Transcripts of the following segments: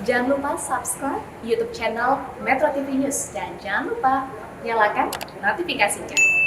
Jangan lupa subscribe YouTube channel Metro TV News dan jangan lupa nyalakan notifikasinya.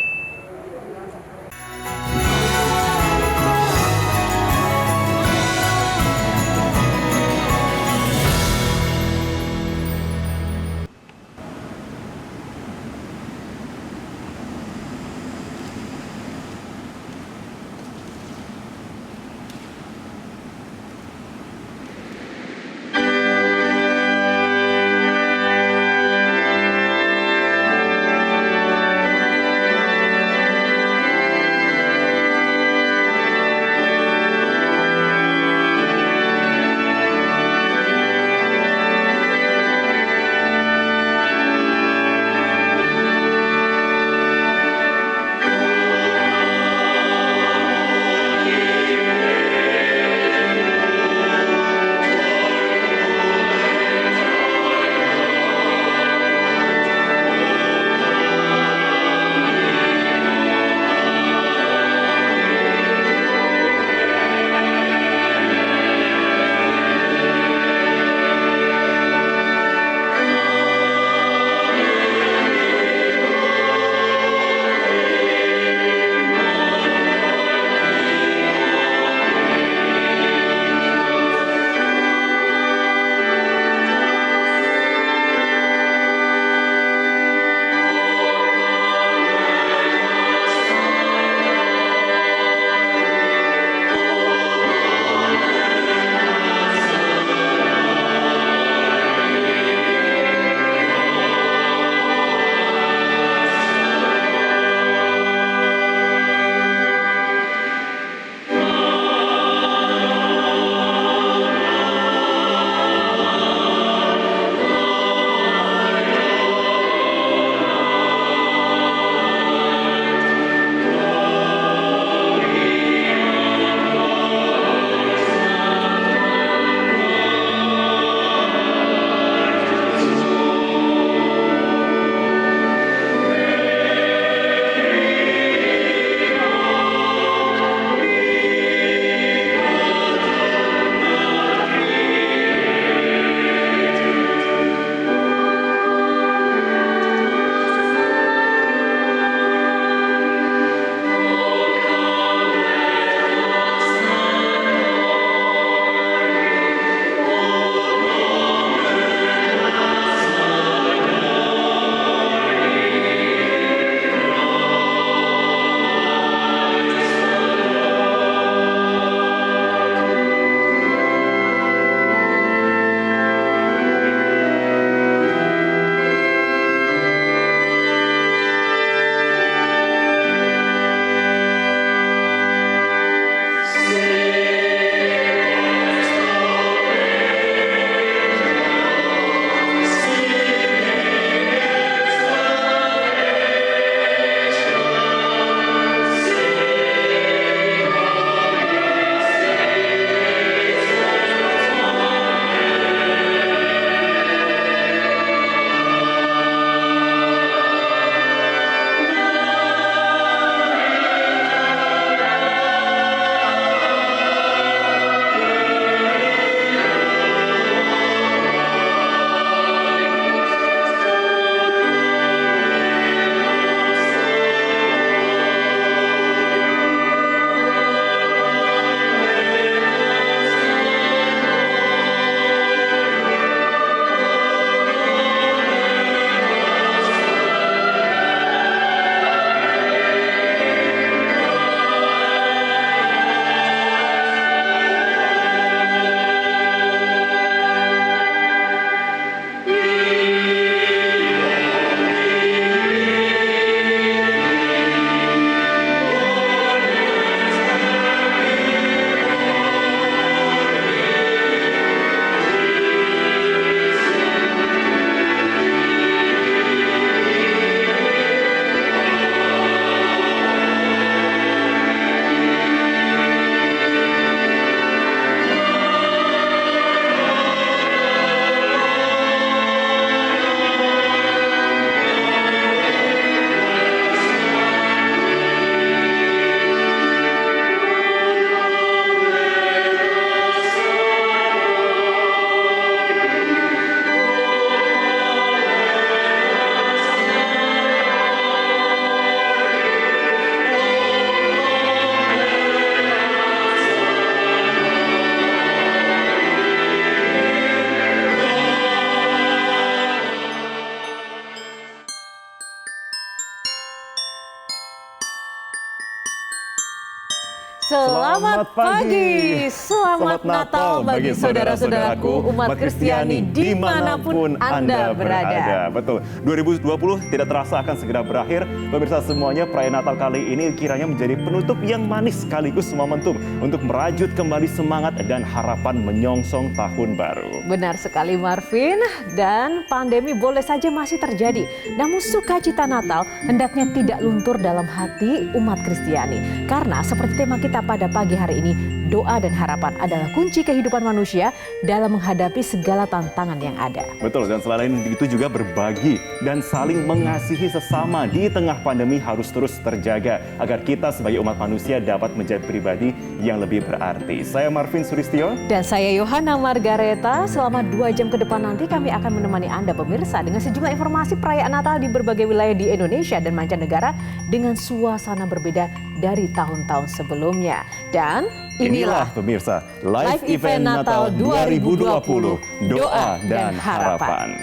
Selamat pagi. Selamat Natal bagi saudara-saudaraku umat Kristiani dimanapun Anda berada. Betul, 2020 tidak terasa akan segera berakhir. Pemirsa semuanya, perayaan Natal kali ini kiranya menjadi penutup yang manis sekaligus momentum untuk merajut kembali semangat dan harapan menyongsong tahun baru. Benar sekali Marvin, dan pandemi boleh saja masih terjadi. Namun sukacita Natal hendaknya tidak luntur dalam hati umat Kristiani. Karena seperti tema kita pada pagi hari ini, doa dan harapan adalah kunci kehidupan manusia dalam menghadapi segala tantangan yang ada. Betul, dan selain itu juga berbagi dan saling mengasihi sesama di tengah pandemi harus terus terjaga agar kita sebagai umat manusia dapat menjadi pribadi yang lebih berarti. Saya Marvin Suristio. Dan saya Yohana Margareta. Selama 2 jam ke depan nanti kami akan menemani Anda pemirsa dengan sejumlah informasi perayaan Natal di berbagai wilayah di Indonesia dan mancanegara dengan suasana berbeda dari tahun-tahun sebelumnya. Dan inilah pemirsa live event Natal 2020, doa dan harapan.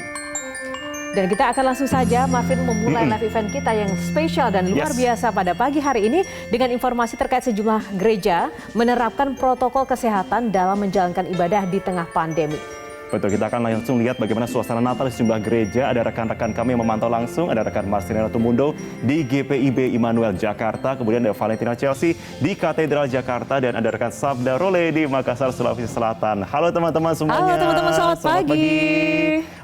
Dan kita akan langsung saja Marvin memulai live event kita yang spesial dan luar biasa pada pagi hari ini dengan informasi terkait sejumlah gereja menerapkan protokol kesehatan dalam menjalankan ibadah di tengah pandemi. Betul, kita akan langsung lihat bagaimana suasana Natal di sejumlah gereja. Ada rekan-rekan kami yang memantau langsung, ada rekan Marcelina Tumundo di GPIB Immanuel Jakarta, kemudian ada Valentina Chelsea di Katedral Jakarta, dan ada rekan Sabda Role di Makassar, Sulawesi Selatan. Halo teman-teman semuanya. Halo teman-teman, selamat pagi.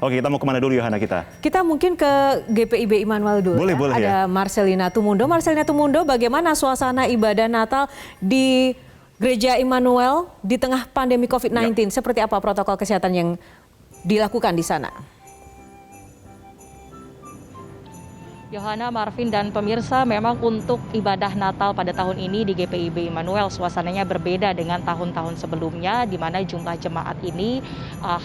Oke, kita mau kemana dulu Yohana kita? Kita mungkin ke GPIB Immanuel dulu. Boleh ada ya. Marcelina Tumundo. Marcelina Tumundo, bagaimana suasana ibadah Natal di Gereja Immanuel di tengah pandemi COVID-19? Seperti apa protokol kesehatan yang dilakukan di sana? Yohana, Marvin, dan pemirsa, memang untuk ibadah Natal pada tahun ini di GPIB Immanuel suasananya berbeda dengan tahun-tahun sebelumnya, di mana jumlah jemaat ini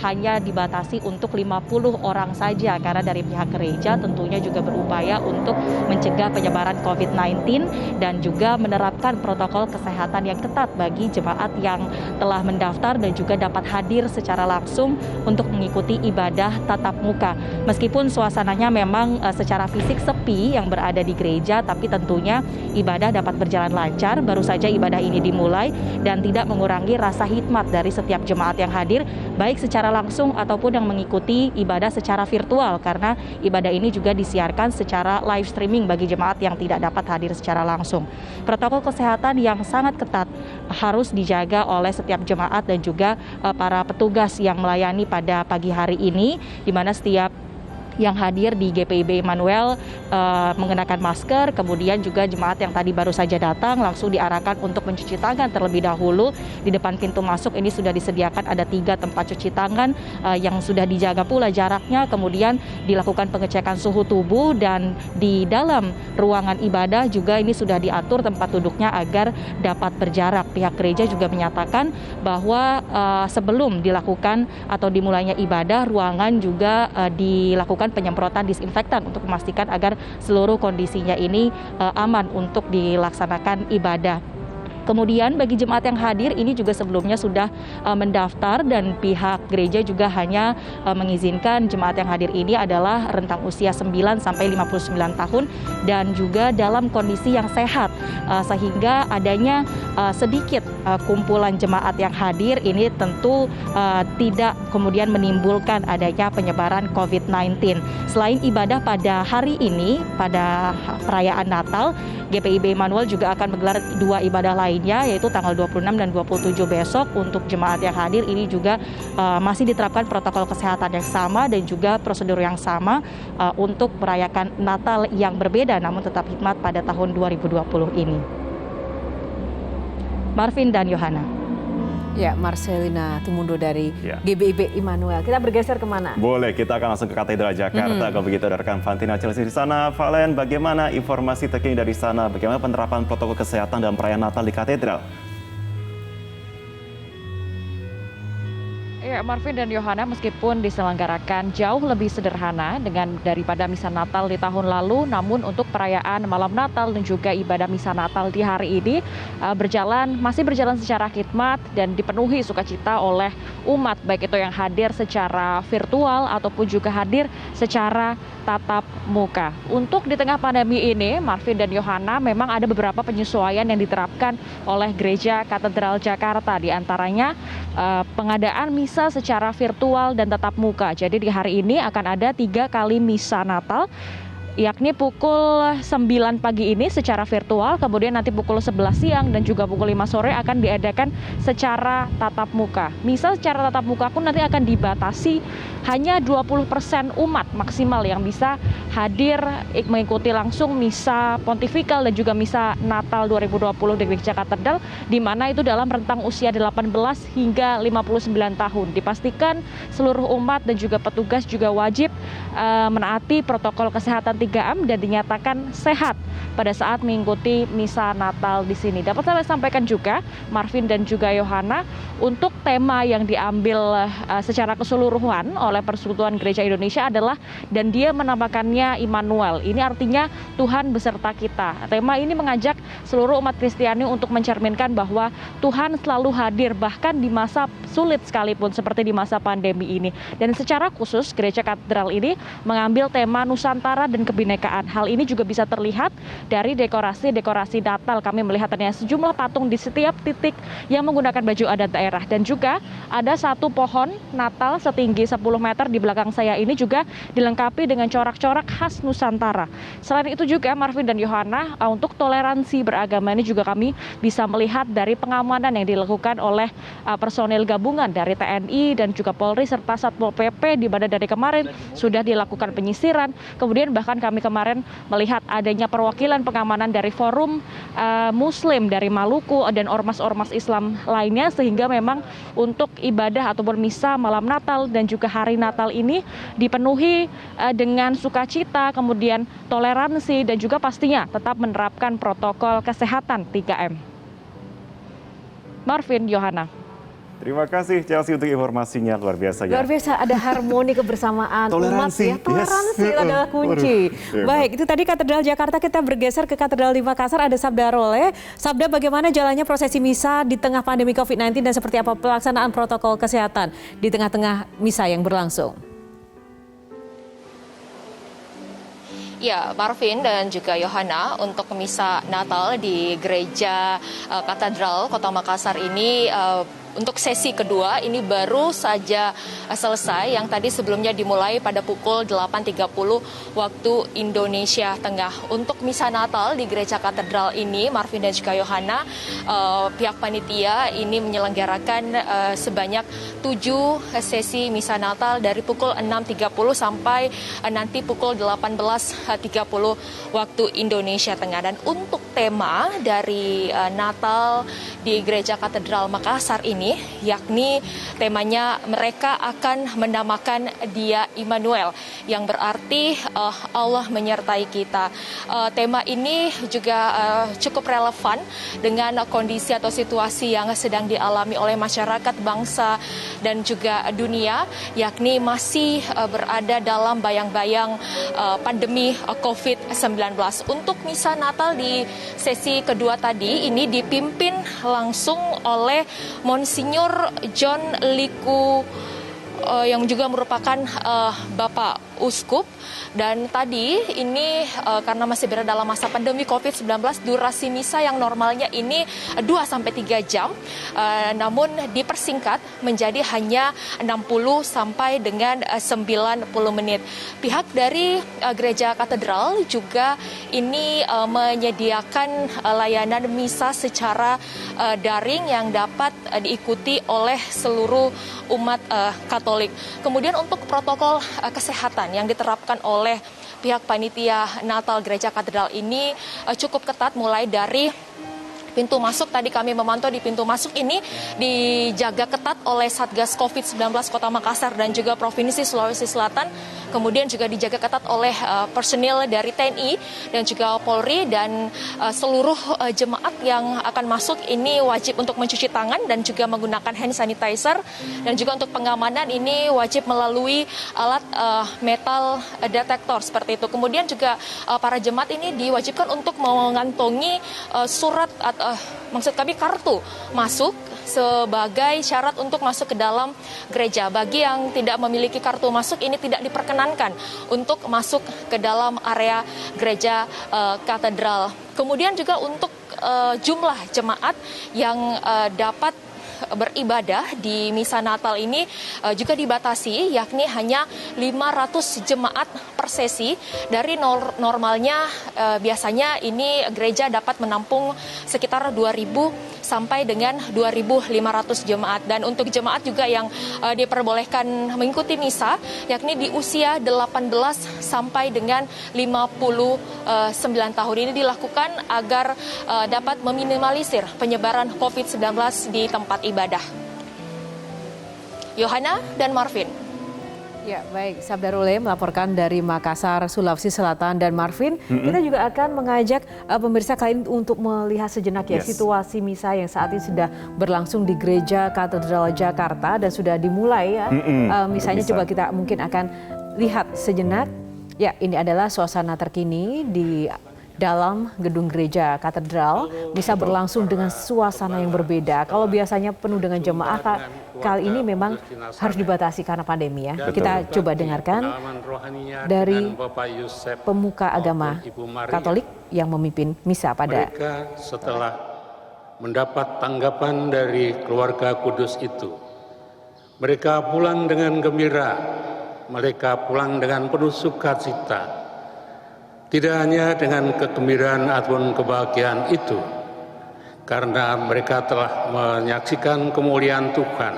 hanya dibatasi untuk 50 orang saja, karena dari pihak gereja tentunya juga berupaya untuk mencegah penyebaran COVID-19 dan juga menerapkan protokol kesehatan yang ketat bagi jemaat yang telah mendaftar dan juga dapat hadir secara langsung untuk mengikuti ibadah tatap muka. Meskipun suasananya memang secara fisik yang berada di gereja, tapi tentunya ibadah dapat berjalan lancar. Baru saja ibadah ini dimulai dan tidak mengurangi rasa hikmat dari setiap jemaat yang hadir, baik secara langsung ataupun yang mengikuti ibadah secara virtual, karena ibadah ini juga disiarkan secara live streaming bagi jemaat yang tidak dapat hadir secara langsung. Protokol kesehatan yang sangat ketat harus dijaga oleh setiap jemaat dan juga para petugas yang melayani pada pagi hari ini, di mana setiap yang hadir di GPIB Immanuel mengenakan masker, kemudian juga jemaat yang tadi baru saja datang langsung diarahkan untuk mencuci tangan terlebih dahulu. Di depan pintu masuk ini sudah disediakan ada 3 tempat cuci tangan yang sudah dijaga pula jaraknya, kemudian dilakukan pengecekan suhu tubuh, dan di dalam ruangan ibadah juga ini sudah diatur tempat duduknya agar dapat berjarak. Pihak gereja juga menyatakan bahwa sebelum dilakukan atau dimulainya ibadah, ruangan juga dilakukan penyemprotan disinfektan untuk memastikan agar seluruh kondisinya ini aman untuk dilaksanakan ibadah. Kemudian bagi jemaat yang hadir ini juga sebelumnya sudah mendaftar, dan pihak gereja juga hanya mengizinkan jemaat yang hadir ini adalah rentang usia 9 sampai 59 tahun dan juga dalam kondisi yang sehat, sehingga adanya sedikit kumpulan jemaat yang hadir ini tentu tidak kemudian menimbulkan adanya penyebaran COVID-19. Selain ibadah pada hari ini, pada perayaan Natal, GPIB Immanuel juga akan menggelar 2 ibadah lainnya, yaitu tanggal 26 dan 27 besok. Untuk jemaat yang hadir ini juga masih diterapkan protokol kesehatan yang sama dan juga prosedur yang sama untuk merayakan Natal yang berbeda namun tetap hikmat pada tahun 2020 ini. Marvin dan Yohana. Ya, Marcelina Tumundo dari GPIB Immanuel. Kita bergeser kemana? Boleh, kita akan langsung ke Katedral Jakarta. Kalau begitu ada rekan Valentina Chelsea di sana. Valen, bagaimana informasi terkini dari sana? Bagaimana penerapan protokol kesehatan dalam perayaan Natal di Katedral? Ya, Marvin dan Yohana, meskipun diselenggarakan jauh lebih sederhana daripada misa Natal di tahun lalu, namun untuk perayaan malam Natal dan juga ibadah misa Natal di hari ini masih berjalan secara khidmat dan dipenuhi sukacita oleh umat, baik itu yang hadir secara virtual ataupun juga hadir secara tatap muka. Untuk di tengah pandemi ini, Marvin dan Yohana, memang ada beberapa penyesuaian yang diterapkan oleh Gereja Katedral Jakarta, di antaranya pengadaan misa secara virtual dan tatap muka. Jadi di hari ini akan ada 3 kali misa Natal, yakni pukul 9 pagi ini secara virtual, kemudian nanti pukul 11 siang dan juga pukul 5 sore akan diadakan secara tatap muka. Misa secara tatap muka pun nanti akan dibatasi hanya 20% umat maksimal yang bisa hadir mengikuti langsung misa pontifikal dan juga misa Natal 2020 di Gereja Katedral, di mana itu dalam rentang usia 18 hingga 59 tahun. Dipastikan seluruh umat dan juga petugas juga wajib menaati protokol kesehatan 3M dan dinyatakan sehat pada saat mengikuti misa Natal di sini. Dapat saya sampaikan juga, Marvin dan juga Yohana, untuk tema yang diambil secara keseluruhan oleh Persekutuan Gereja Indonesia adalah "Dan Dia menamakannya Immanuel". Ini artinya Tuhan beserta kita. Tema ini mengajak seluruh umat Kristiani untuk mencerminkan bahwa Tuhan selalu hadir bahkan di masa sulit sekalipun seperti di masa pandemi ini. Dan secara khusus Gereja Katedral ini mengambil tema Nusantara dan kebinekaan. Hal ini juga bisa terlihat dari dekorasi-dekorasi Natal. Kami melihat adanya sejumlah patung di setiap titik yang menggunakan baju adat daerah, dan juga ada satu pohon Natal setinggi 10 meter di belakang saya ini juga dilengkapi dengan corak-corak khas Nusantara. Selain itu juga, Marvin dan Yohana, untuk toleransi beragama ini juga kami bisa melihat dari pengamanan yang dilakukan oleh personil gabungan dari TNI dan juga Polri serta Satpol PP, di mana dari kemarin sudah dilakukan penyisiran. Kemudian bahkan kami kemarin melihat adanya perwakilan pengamanan dari Forum Muslim dari Maluku dan ormas-ormas Islam lainnya, sehingga memang untuk ibadah ataupun misa malam Natal dan juga hari Natal ini dipenuhi dengan sukacita, kemudian toleransi, dan juga pastinya tetap menerapkan protokol kesehatan 3M. Marvin, Yohana. Terima kasih Chelsea untuk informasinya, luar biasa ya. Luar biasa, ada harmoni kebersamaan Toleransi, umat ya. Toleransi adalah kunci. Baik, itu tadi Katedral Jakarta. Kita bergeser ke Katedral di Makassar, ada Sabda Role. Sabda, bagaimana jalannya prosesi misa di tengah pandemi COVID-19 dan seperti apa pelaksanaan protokol kesehatan di tengah-tengah misa yang berlangsung? Ya, Marvin dan juga Yohana, untuk misa Natal di Gereja Katedral Kota Makassar ini untuk sesi kedua ini baru saja selesai, yang tadi sebelumnya dimulai pada pukul 8.30 waktu Indonesia Tengah. Untuk misa Natal di Gereja Katedral ini, Marvin dan juga Yohana, pihak panitia ini menyelenggarakan sebanyak 7 sesi misa Natal dari pukul 6.30 sampai nanti pukul 18.30 waktu Indonesia Tengah. Dan untuk tema dari Natal di Gereja Katedral Makassar ini, yakni temanya mereka akan menamakan Dia Immanuel, yang berarti Allah menyertai kita. Tema ini juga cukup relevan dengan kondisi atau situasi yang sedang dialami oleh masyarakat, bangsa, dan juga dunia, yakni masih berada dalam bayang-bayang pandemi COVID-19. Untuk misa Natal di sesi kedua tadi ini dipimpin langsung oleh Monsinyur John Liku, yang juga merupakan Bapak Uskup. Dan tadi ini karena masih berada dalam masa pandemi COVID-19, durasi misa yang normalnya ini 2-3 jam, namun dipersingkat menjadi hanya 60 sampai dengan 90 menit. Pihak dari Gereja Katedral juga ini menyediakan layanan misa secara daring yang dapat diikuti oleh seluruh umat Katolik. Kemudian untuk protokol kesehatan yang diterapkan oleh pihak panitia Natal Gereja Katedral ini cukup ketat, mulai dari pintu masuk. Tadi kami memantau di pintu masuk ini dijaga ketat oleh Satgas COVID-19 Kota Makassar dan juga Provinsi Sulawesi Selatan, kemudian juga dijaga ketat oleh personil dari TNI dan juga Polri, dan seluruh jemaat yang akan masuk ini wajib untuk mencuci tangan dan juga menggunakan hand sanitizer, dan juga untuk pengamanan ini wajib melalui alat metal detektor seperti itu. Kemudian juga para jemaat ini diwajibkan untuk mengantongi surat maksud kami kartu masuk sebagai syarat untuk masuk ke dalam gereja. Bagi yang tidak memiliki kartu masuk ini tidak diperkenankan untuk masuk ke dalam area gereja katedral. Kemudian juga untuk jumlah jemaat yang dapat beribadah di misa Natal ini juga dibatasi, yakni hanya 500 jemaat per sesi. Dari normalnya biasanya ini gereja dapat menampung sekitar 2.000 sampai dengan 2.500 jemaat. Dan untuk jemaat juga yang diperbolehkan mengikuti misa, yakni di usia 18 sampai dengan 59 tahun. Ini dilakukan agar dapat meminimalisir penyebaran COVID-19 di tempat ibadah. Yohana dan Marvin. Ya, baik. Sabdarule melaporkan dari Makassar, Sulawesi Selatan. Dan Marvin, kita juga akan mengajak pemirsa kali ini untuk melihat sejenak ya situasi misa yang saat ini sudah berlangsung di Gereja Katedral Jakarta dan sudah dimulai ya. Misalnya coba kita mungkin akan lihat sejenak. Ya, ini adalah suasana terkini di dalam gedung gereja katedral. Bisa berlangsung dengan suasana yang berbeda. Kalau biasanya penuh dengan jemaah, kali ini memang harus dibatasi karena pandemi ya. Kita coba dengarkan dari pemuka agama Katolik yang memimpin misa pada mereka setelah mendapat tanggapan dari keluarga kudus itu. Mereka pulang dengan gembira, mereka pulang dengan penuh sukacita. Tidak hanya dengan kegembiraan ataupun kebahagiaan itu, karena mereka telah menyaksikan kemuliaan Tuhan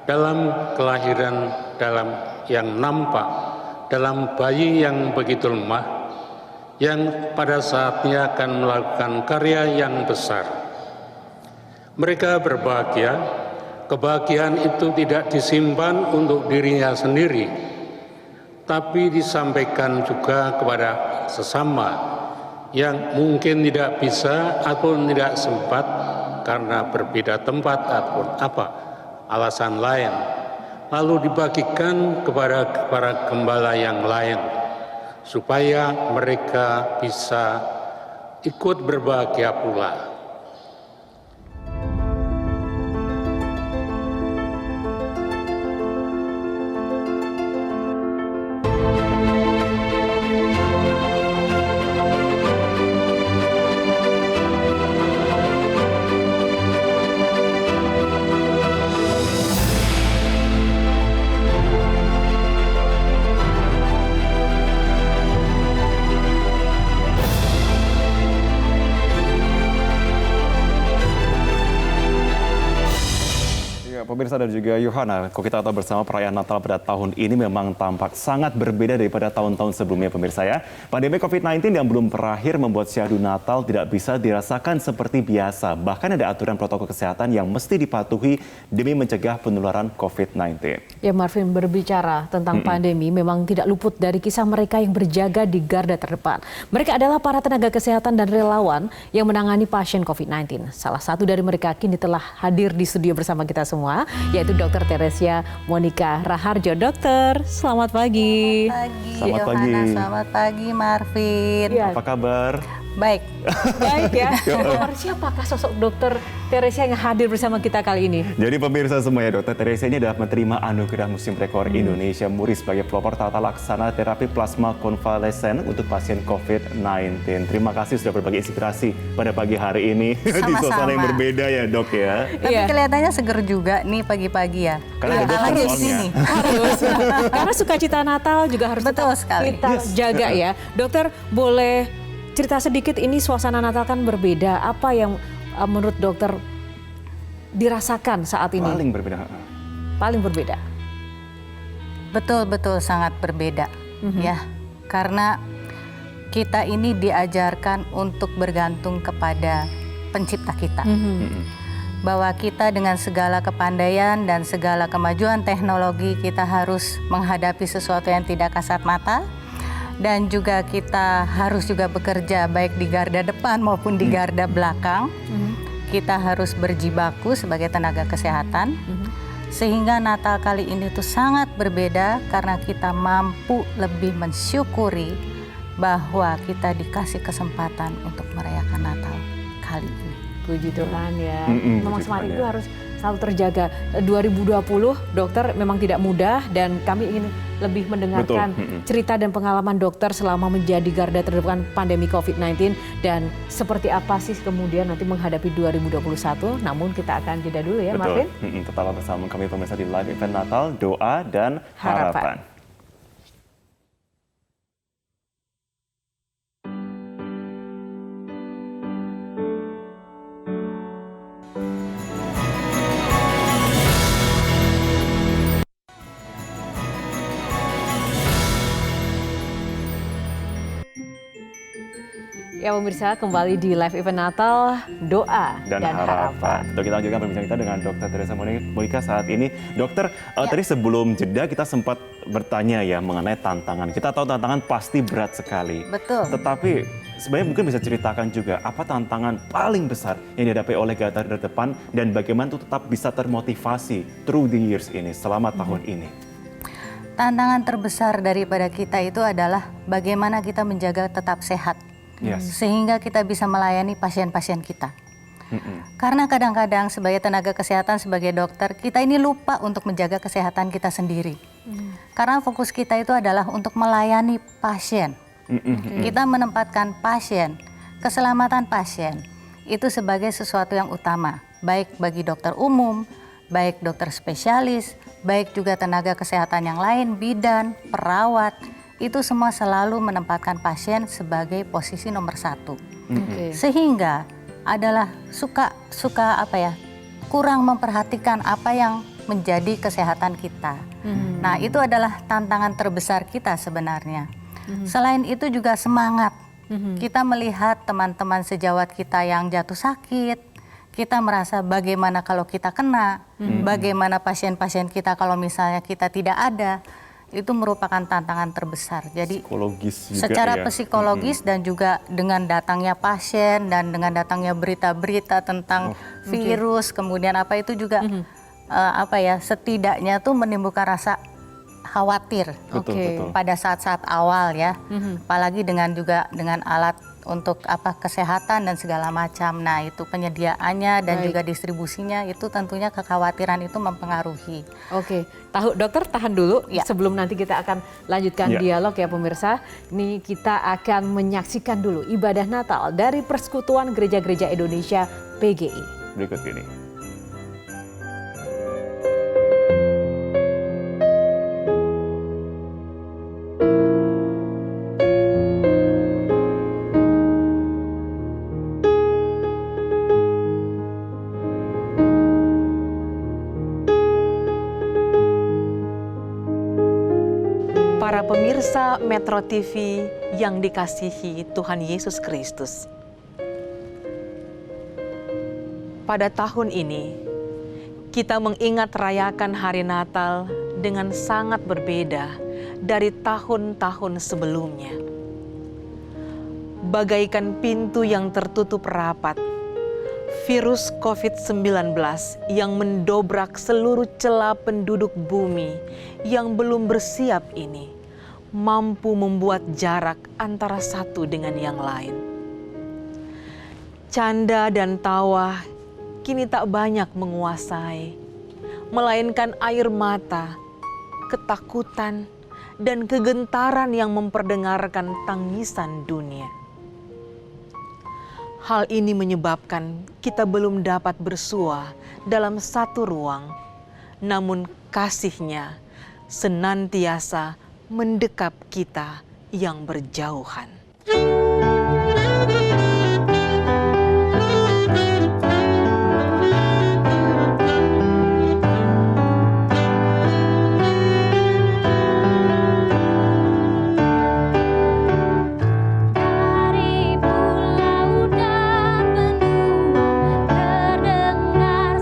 dalam kelahiran yang nampak, dalam bayi yang begitu lemah, yang pada saatnya akan melakukan karya yang besar. Mereka berbahagia, kebahagiaan itu tidak disimpan untuk dirinya sendiri, tapi disampaikan juga kepada sesama yang mungkin tidak bisa ataupun tidak sempat karena berbeda tempat ataupun alasan lain, lalu dibagikan kepada para gembala yang lain supaya mereka bisa ikut berbahagia pula. Pemirsa dan juga Yohana, kalau kita tahu bersama perayaan Natal pada tahun ini memang tampak sangat berbeda daripada tahun-tahun sebelumnya pemirsa ya. Pandemi COVID-19 yang belum berakhir membuat syahdu Natal tidak bisa dirasakan seperti biasa. Bahkan ada aturan protokol kesehatan yang mesti dipatuhi demi mencegah penularan COVID-19. Ya Marvin, berbicara tentang pandemi memang tidak luput dari kisah mereka yang berjaga di garda terdepan. Mereka adalah para tenaga kesehatan dan relawan yang menangani pasien COVID-19. Salah satu dari mereka kini telah hadir di studio bersama kita semua, yaitu Dr. Teresia Monica Raharjo. Dokter, selamat pagi. Selamat pagi. Yohana, selamat pagi Marvin. Ya. Apa kabar? Baik. Baik ya. Siapakah sosok Dr. Teresia yang hadir bersama kita kali ini? Jadi pemirsa semua ya, Dr. Teresia ini adalah menerima anugerah Museum Rekor Indonesia MURI sebagai pelopor tata laksana terapi plasma konvalesen untuk pasien COVID-19. Terima kasih sudah berbagi inspirasi pada pagi hari ini di suasana yang berbeda ya dok ya. Tapi kelihatannya seger juga nih pagi-pagi ya. Karena ada dokter Apalagi di soalnya. sini. Harus. Karena sukacita Natal juga harus Betul tetap sekali. kita jaga ya. Dokter, boleh cerita sedikit, ini suasana Natal kan berbeda. Apa yang menurut dokter dirasakan saat ini? Paling berbeda. Paling berbeda. Betul-betul sangat berbeda ya. Karena kita ini diajarkan untuk bergantung kepada pencipta kita. bahwa kita dengan segala kepandaian dan segala kemajuan teknologi kita harus menghadapi sesuatu yang tidak kasat mata, dan juga kita harus juga bekerja baik di garda depan maupun di garda belakang. Kita harus berjibaku sebagai tenaga kesehatan, sehingga Natal kali ini tuh sangat berbeda karena kita mampu lebih mensyukuri bahwa kita dikasih kesempatan untuk merayakan Natal kali ini. Puji Tuhan ya. Memang puji semangat Tuhan itu ya. harus selalu terjaga. 2020 dokter memang tidak mudah dan kami ingin lebih mendengarkan cerita dan pengalaman dokter selama menjadi garda terdepan pandemi COVID-19 dan seperti apa sih kemudian nanti menghadapi 2021. Namun kita akan jeda dulu ya, Betul. Marvin. Tetaplah bersama kami pemirsa di live event Natal, doa dan harapan. Ya pemirsa, kembali di live event Natal, doa Dan harapan. Betul, kita lanjutkan perbincangan kita dengan Dr. Teresa Monika saat ini. Dokter, tadi sebelum jeda kita sempat bertanya ya mengenai tantangan. Kita tahu tantangan pasti berat sekali. Betul. Tetapi sebenarnya mungkin bisa ceritakan juga apa tantangan paling besar yang dihadapi oleh garda terdepan dan bagaimana itu tetap bisa termotivasi through the years ini, selama tahun ini. Tantangan terbesar daripada kita itu adalah bagaimana kita menjaga tetap sehat. Sehingga kita bisa melayani pasien-pasien kita. Karena kadang-kadang sebagai tenaga kesehatan, sebagai dokter, kita ini lupa untuk menjaga kesehatan kita sendiri. Karena fokus kita itu adalah untuk melayani pasien. Kita menempatkan pasien, keselamatan pasien, itu sebagai sesuatu yang utama. Baik bagi dokter umum, baik dokter spesialis, baik juga tenaga kesehatan yang lain, bidan, perawat, itu semua selalu menempatkan pasien sebagai posisi nomor 1. Sehingga adalah kurang memperhatikan apa yang menjadi kesehatan kita. Nah, itu adalah tantangan terbesar kita sebenarnya. Selain itu juga semangat. Kita melihat teman-teman sejawat kita yang jatuh sakit, kita merasa bagaimana kalau kita kena, bagaimana pasien-pasien kita kalau misalnya kita tidak ada. Itu merupakan tantangan terbesar. Jadi psikologis juga secara ya. psikologis dan juga dengan datangnya pasien dan dengan datangnya berita-berita tentang virus, kemudian apa itu juga setidaknya tuh menimbulkan rasa khawatir Betul. pada saat-saat awal ya. Apalagi dengan alat untuk kesehatan dan segala macam. Nah, itu penyediaannya dan juga distribusinya itu tentunya kekhawatiran itu mempengaruhi. Oke, dokter tahan dulu sebelum nanti kita akan lanjutkan dialog ya pemirsa. Ini kita akan menyaksikan dulu ibadah Natal dari Persekutuan Gereja-Gereja Indonesia PGI. Berikut ini. Para pemirsa Metro TV yang dikasihi Tuhan Yesus Kristus. Pada tahun ini, kita mengingat rayakan hari Natal dengan sangat berbeda dari tahun-tahun sebelumnya. Bagaikan pintu yang tertutup rapat, virus COVID-19 yang mendobrak seluruh celah penduduk bumi yang belum bersiap ini mampu membuat jarak antara satu dengan yang lain. Canda dan tawa kini tak banyak menguasai, melainkan air mata, ketakutan, dan kegentaran yang memperdengarkan tangisan dunia. Hal ini menyebabkan kita belum dapat bersua dalam satu ruang, namun kasih-Nya senantiasa mendekap kita yang berjauhan. Dari pulau dan benua terdengar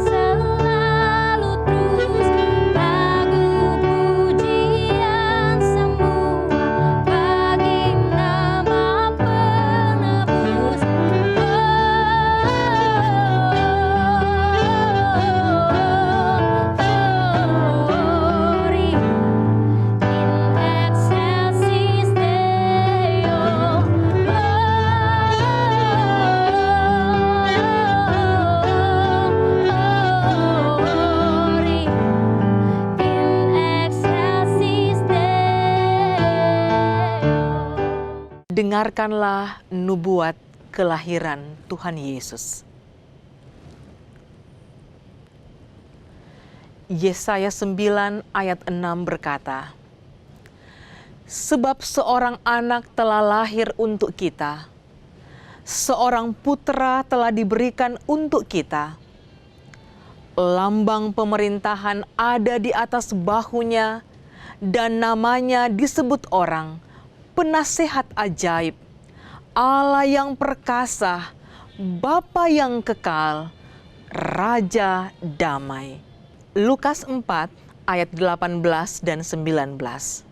dengarkanlah nubuat kelahiran Tuhan Yesus. Yesaya 9 ayat 6 berkata, "Sebab seorang anak telah lahir untuk kita, seorang putra telah diberikan untuk kita. Lambang pemerintahan ada di atas bahunya, dan namanya disebut orang, Penasehat Ajaib, Allah yang perkasa, Bapa yang kekal, Raja Damai." Lukas 4 ayat 18 dan 19.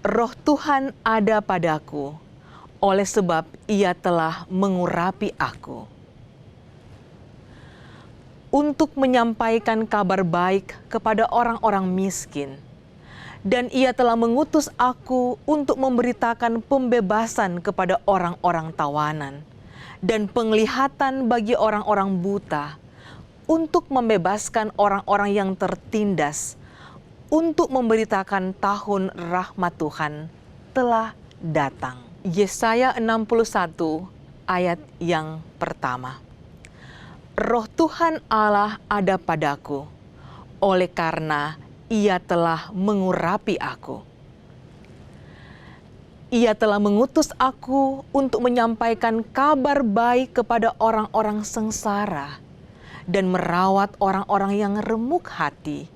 Roh Tuhan ada padaku, oleh sebab Ia telah mengurapi aku untuk menyampaikan kabar baik kepada orang-orang miskin. Dan Ia telah mengutus aku untuk memberitakan pembebasan kepada orang-orang tawanan dan penglihatan bagi orang-orang buta, untuk membebaskan orang-orang yang tertindas, untuk memberitakan tahun rahmat Tuhan telah datang. Yesaya 61 ayat yang pertama. Roh Tuhan Allah ada padaku, oleh karena Ia telah mengurapi aku. Ia telah mengutus aku untuk menyampaikan kabar baik kepada orang-orang sengsara dan merawat orang-orang yang remuk hati,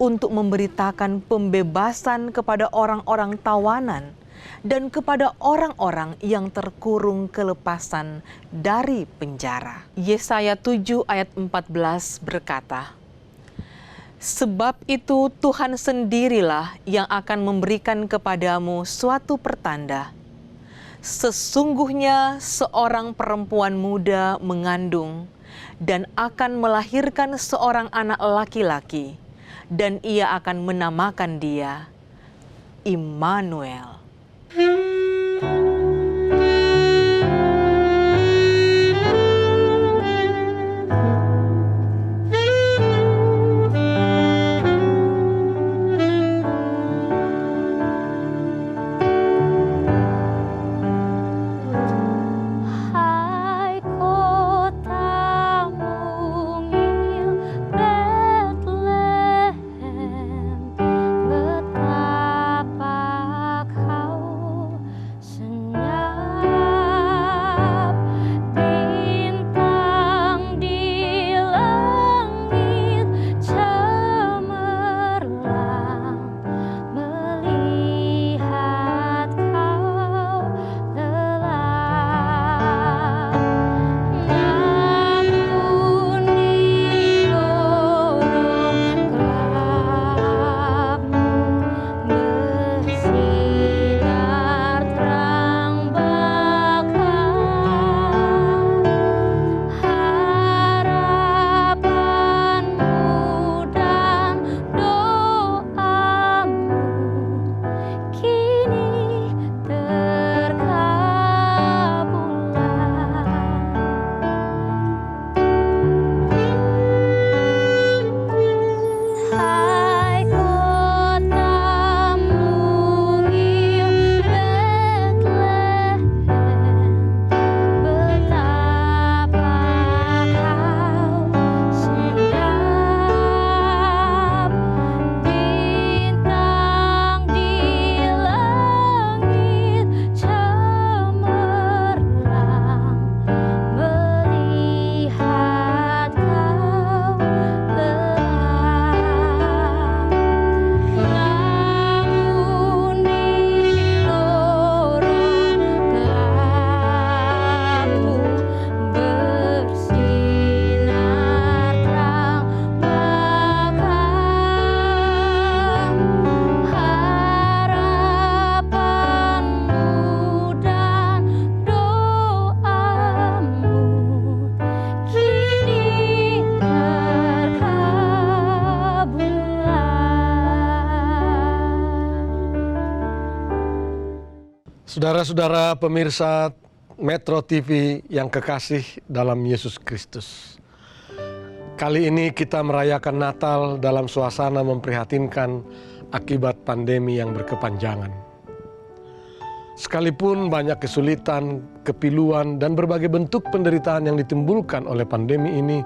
untuk memberitakan pembebasan kepada orang-orang tawanan dan kepada orang-orang yang terkurung kelepasan dari penjara. Yesaya 7 ayat 14 berkata, "Sebab itu Tuhan sendirilah yang akan memberikan kepadamu suatu pertanda. Sesungguhnya seorang perempuan muda mengandung dan akan melahirkan seorang anak laki-laki, dan ia akan menamakan dia Immanuel." Saudara-saudara pemirsa Metro TV yang kekasih dalam Yesus Kristus. Kali ini kita merayakan Natal dalam suasana memprihatinkan akibat pandemi yang berkepanjangan. Sekalipun banyak kesulitan, kepiluan, dan berbagai bentuk penderitaan yang ditimbulkan oleh pandemi ini,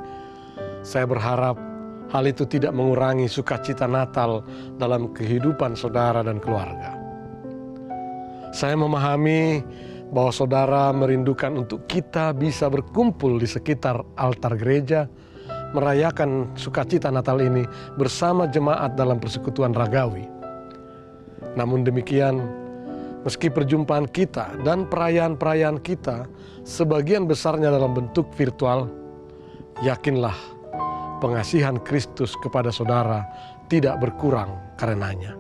saya berharap hal itu tidak mengurangi sukacita Natal dalam kehidupan saudara dan keluarga. Saya memahami bahwa saudara merindukan untuk kita bisa berkumpul di sekitar altar gereja, merayakan sukacita Natal ini bersama jemaat dalam persekutuan ragawi. Namun demikian, meski perjumpaan kita dan perayaan-perayaan kita sebagian besarnya dalam bentuk virtual, yakinlah pengasihan Kristus kepada saudara tidak berkurang karenanya.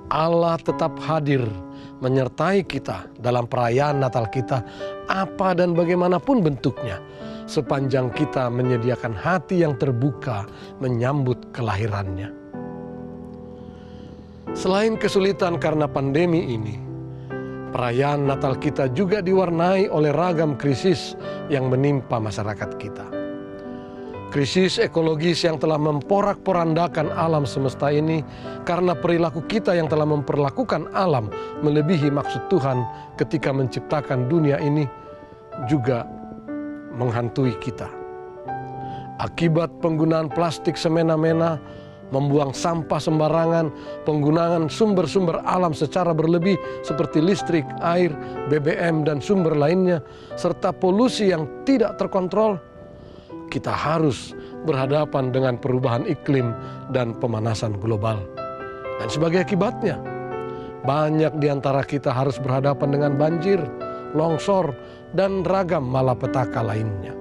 Allah tetap hadir menyertai kita dalam perayaan Natal kita, apa dan bagaimanapun bentuknya, sepanjang kita menyediakan hati yang terbuka menyambut kelahirannya. Selain kesulitan karena pandemi ini, perayaan Natal kita juga diwarnai oleh ragam krisis yang menimpa masyarakat kita. Krisis ekologis yang telah memporak-porandakan alam semesta ini karena perilaku kita yang telah memperlakukan alam melebihi maksud Tuhan ketika menciptakan dunia ini juga menghantui kita. Akibat penggunaan plastik semena-mena, membuang sampah sembarangan, penggunaan sumber-sumber alam secara berlebih seperti listrik, air, BBM, dan sumber lainnya, serta polusi yang tidak terkontrol, kita harus berhadapan dengan perubahan iklim dan pemanasan global. Dan sebagai akibatnya, banyak di antara kita harus berhadapan dengan banjir, longsor, dan ragam malapetaka lainnya.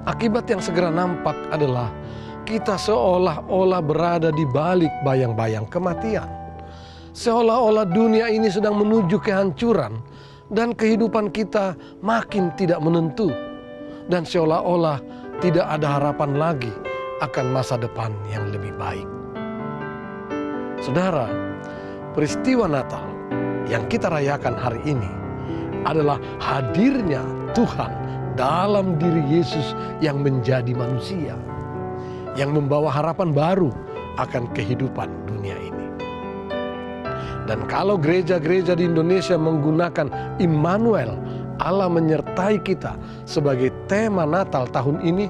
Akibat yang segera nampak adalah kita seolah-olah berada di balik bayang-bayang kematian. Seolah-olah dunia ini sedang menuju kehancuran dan kehidupan kita makin tidak menentu. Dan seolah-olah tidak ada harapan lagi akan masa depan yang lebih baik. Saudara, peristiwa Natal yang kita rayakan hari ini adalah hadirnya Tuhan dalam diri Yesus yang menjadi manusia, yang membawa harapan baru akan kehidupan dunia ini. Dan kalau gereja-gereja di Indonesia menggunakan Immanuel, Allah menyertai kita sebagai tema Natal tahun ini,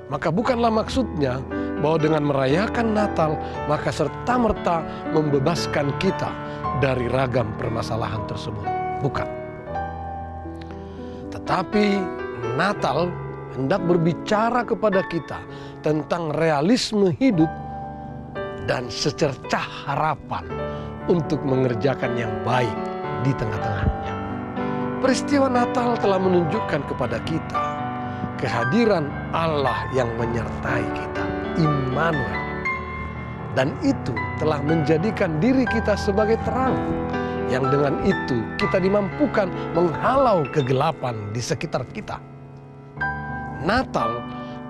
maka bukanlah maksudnya bahwa dengan merayakan Natal maka serta-merta membebaskan kita dari ragam permasalahan tersebut. Bukan. Tetapi Natal hendak berbicara kepada kita tentang realisme hidup dan secercah harapan untuk mengerjakan yang baik di tengah-tengahnya. Peristiwa Natal telah menunjukkan kepada kita kehadiran Allah yang menyertai kita, Immanuel. Dan itu telah menjadikan diri kita sebagai terang, yang dengan itu kita dimampukan menghalau kegelapan di sekitar kita. Natal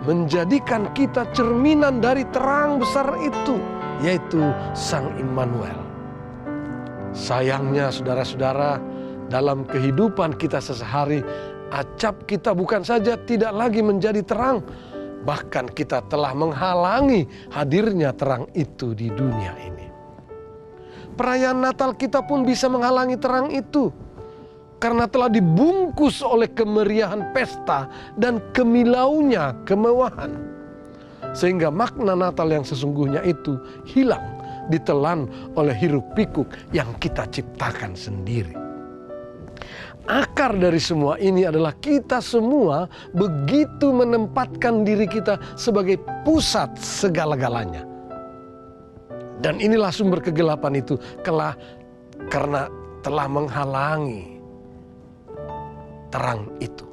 menjadikan kita cerminan dari terang besar itu, yaitu Sang Immanuel. Sayangnya saudara-saudara, dalam kehidupan kita sehari-hari, acap kita bukan saja tidak lagi menjadi terang, bahkan kita telah menghalangi hadirnya terang itu di dunia ini. Perayaan Natal kita pun bisa menghalangi terang itu, karena telah dibungkus oleh kemeriahan pesta dan kemilaunya kemewahan. Sehingga makna Natal yang sesungguhnya itu hilang, ditelan oleh hiruk pikuk yang kita ciptakan sendiri. Akar dari semua ini adalah kita semua begitu menempatkan diri kita sebagai pusat segala-galanya. Dan inilah sumber kegelapan itu karena telah menghalangi terang itu.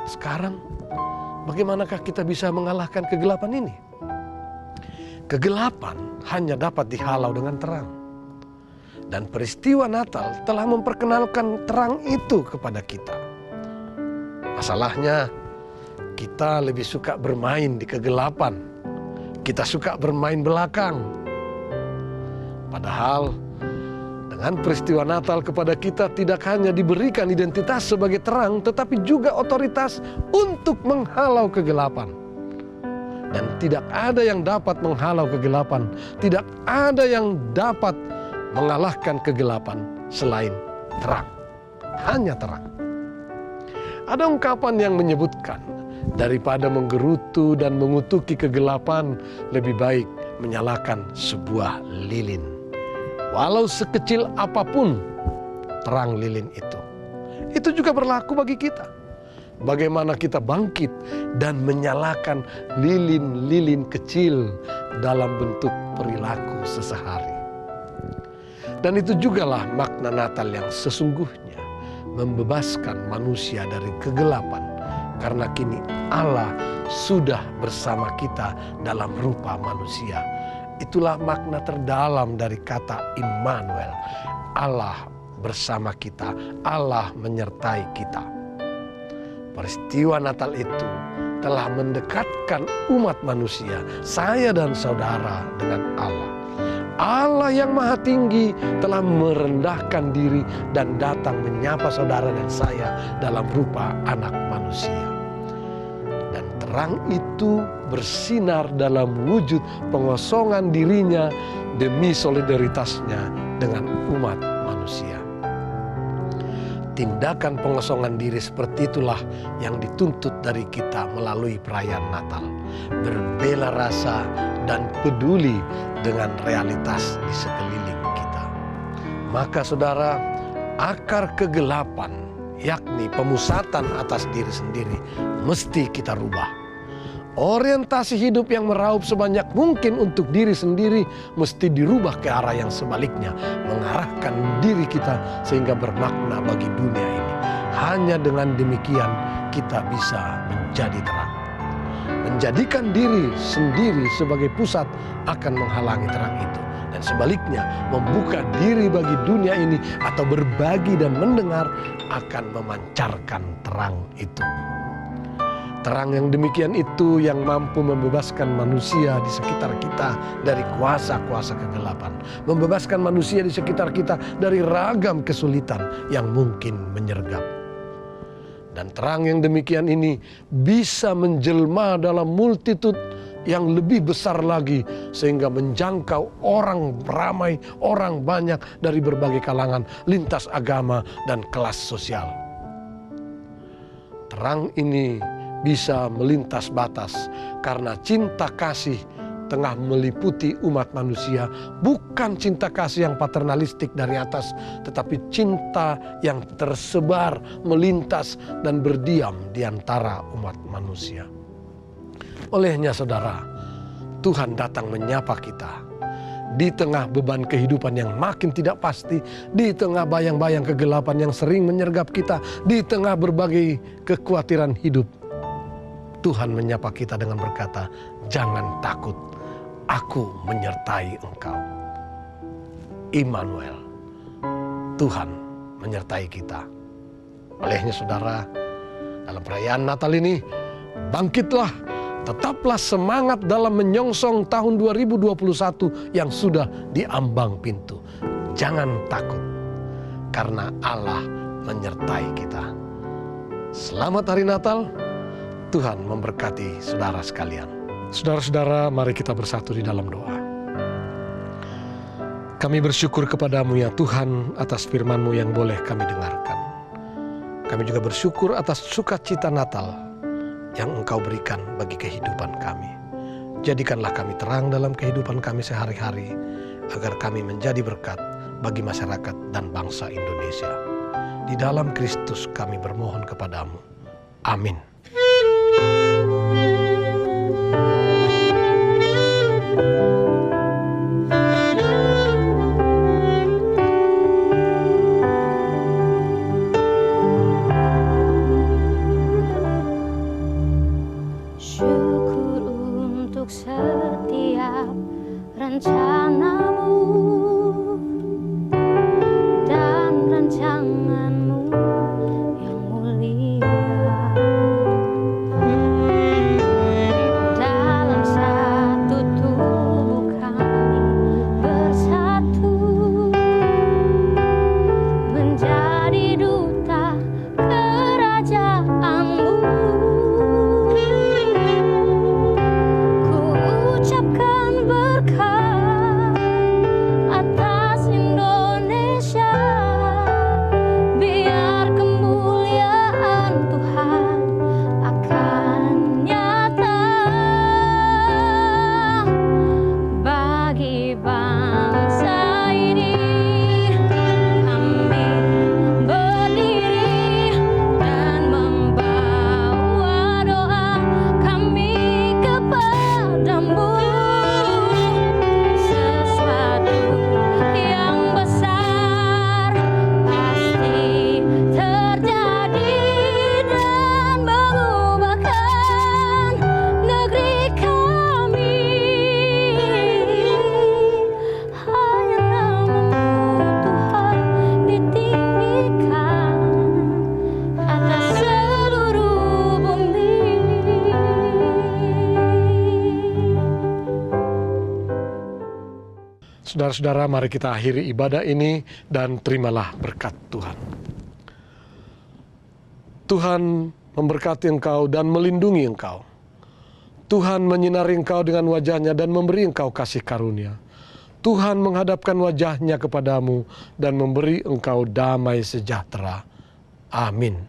Sekarang bagaimanakah kita bisa mengalahkan kegelapan ini? Kegelapan hanya dapat dihalau dengan terang. Dan peristiwa Natal telah memperkenalkan terang itu kepada kita. Masalahnya, kita lebih suka bermain di kegelapan. Kita suka bermain belakang. Padahal, dengan peristiwa Natal kepada kita tidak hanya diberikan identitas sebagai terang, tetapi juga otoritas untuk menghalau kegelapan. Dan tidak ada yang dapat menghalau kegelapan. Tidak ada yang dapat mengalahkan kegelapan selain terang. Hanya terang. Ada ungkapan yang menyebutkan, daripada menggerutu dan mengutuki kegelapan, lebih baik menyalakan sebuah lilin. Walau sekecil apapun terang lilin itu. Itu juga berlaku bagi kita. Bagaimana kita bangkit dan menyalakan lilin-lilin kecil dalam bentuk perilaku sesehari. Dan itu jugalah makna Natal yang sesungguhnya, membebaskan manusia dari kegelapan, karena kini Allah sudah bersama kita dalam rupa manusia. Itulah makna terdalam dari kata Immanuel. Allah bersama kita, Allah menyertai kita. Peristiwa Natal itu telah mendekatkan umat manusia, saya dan saudara, dengan Allah. Allah yang Maha Tinggi telah merendahkan diri dan datang menyapa saudara dan saya dalam rupa anak manusia. Dan terang itu bersinar dalam wujud pengosongan dirinya demi solidaritasnya dengan umat manusia. Tindakan pengosongan diri seperti itulah yang dituntut dari kita melalui perayaan Natal. Berbela rasa dan peduli dengan realitas di sekeliling kita. Maka saudara, akar kegelapan, yakni pemusatan atas diri sendiri, mesti kita rubah. Orientasi hidup yang meraup sebanyak mungkin untuk diri sendiri mesti dirubah ke arah yang sebaliknya, mengarahkan diri kita sehingga bermakna bagi dunia ini. Hanya dengan demikian kita bisa menjadi terang. Menjadikan diri sendiri sebagai pusat akan menghalangi terang itu. Dan sebaliknya, membuka diri bagi dunia ini atau berbagi dan mendengar akan memancarkan terang itu. Terang yang demikian itu yang mampu membebaskan manusia di sekitar kita dari kuasa-kuasa kegelapan. Membebaskan manusia di sekitar kita dari ragam kesulitan yang mungkin menyergap. Dan terang yang demikian ini bisa menjelma dalam multitude yang lebih besar lagi, sehingga menjangkau orang ramai, orang banyak dari berbagai kalangan, lintas agama dan kelas sosial. Terang ini bisa melintas batas karena cinta kasih tengah meliputi umat manusia. Bukan cinta kasih yang paternalistik dari atas, tetapi cinta yang tersebar, melintas dan berdiam di antara umat manusia. Olehnya saudara, Tuhan datang menyapa kita di tengah beban kehidupan yang makin tidak pasti, di tengah bayang-bayang kegelapan yang sering menyergap kita, di tengah berbagai kekhawatiran hidup. Tuhan menyapa kita dengan berkata, "Jangan takut, aku menyertai engkau." Immanuel, Tuhan menyertai kita. Olehnya saudara, dalam perayaan Natal ini, bangkitlah, tetaplah semangat dalam menyongsong tahun 2021 yang sudah di ambang pintu. Jangan takut, karena Allah menyertai kita. Selamat Hari Natal. Tuhan memberkati saudara sekalian. Saudara-saudara, mari kita bersatu di dalam doa. Kami bersyukur kepadamu ya Tuhan atas firman-Mu yang boleh kami dengarkan. Kami juga bersyukur atas sukacita Natal yang Engkau berikan bagi kehidupan kami. Jadikanlah kami terang dalam kehidupan kami sehari-hari, agar kami menjadi berkat bagi masyarakat dan bangsa Indonesia. Di dalam Kristus kami bermohon kepadamu. Amin. Syukur untuk setiap rencanamu dan rancanganmu yang mulia. Saudara-saudara, mari kita akhiri ibadah ini dan terimalah berkat Tuhan. Tuhan memberkati engkau dan melindungi engkau. Tuhan menyinari engkau dengan wajah-Nya dan memberi engkau kasih karunia. Tuhan menghadapkan wajah-Nya kepadamu dan memberi engkau damai sejahtera. Amin.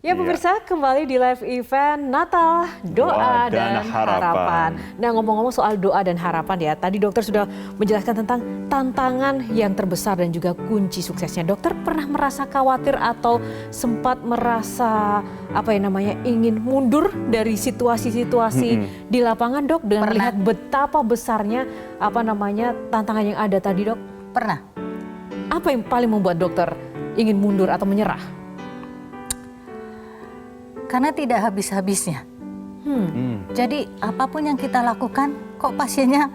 Ya pemirsa, kembali di live event Natal Doa dan Harapan. Nah, ngomong-ngomong soal doa dan harapan ya, tadi dokter sudah menjelaskan tentang tantangan yang terbesar dan juga kunci suksesnya. Dokter pernah merasa khawatir atau sempat merasa ingin mundur dari situasi-situasi di lapangan, Dok, dengan melihat betapa besarnya tantangan yang ada tadi, Dok? Pernah. Apa yang paling membuat dokter ingin mundur atau menyerah? Karena tidak habis-habisnya. Jadi apapun yang kita lakukan, kok pasiennya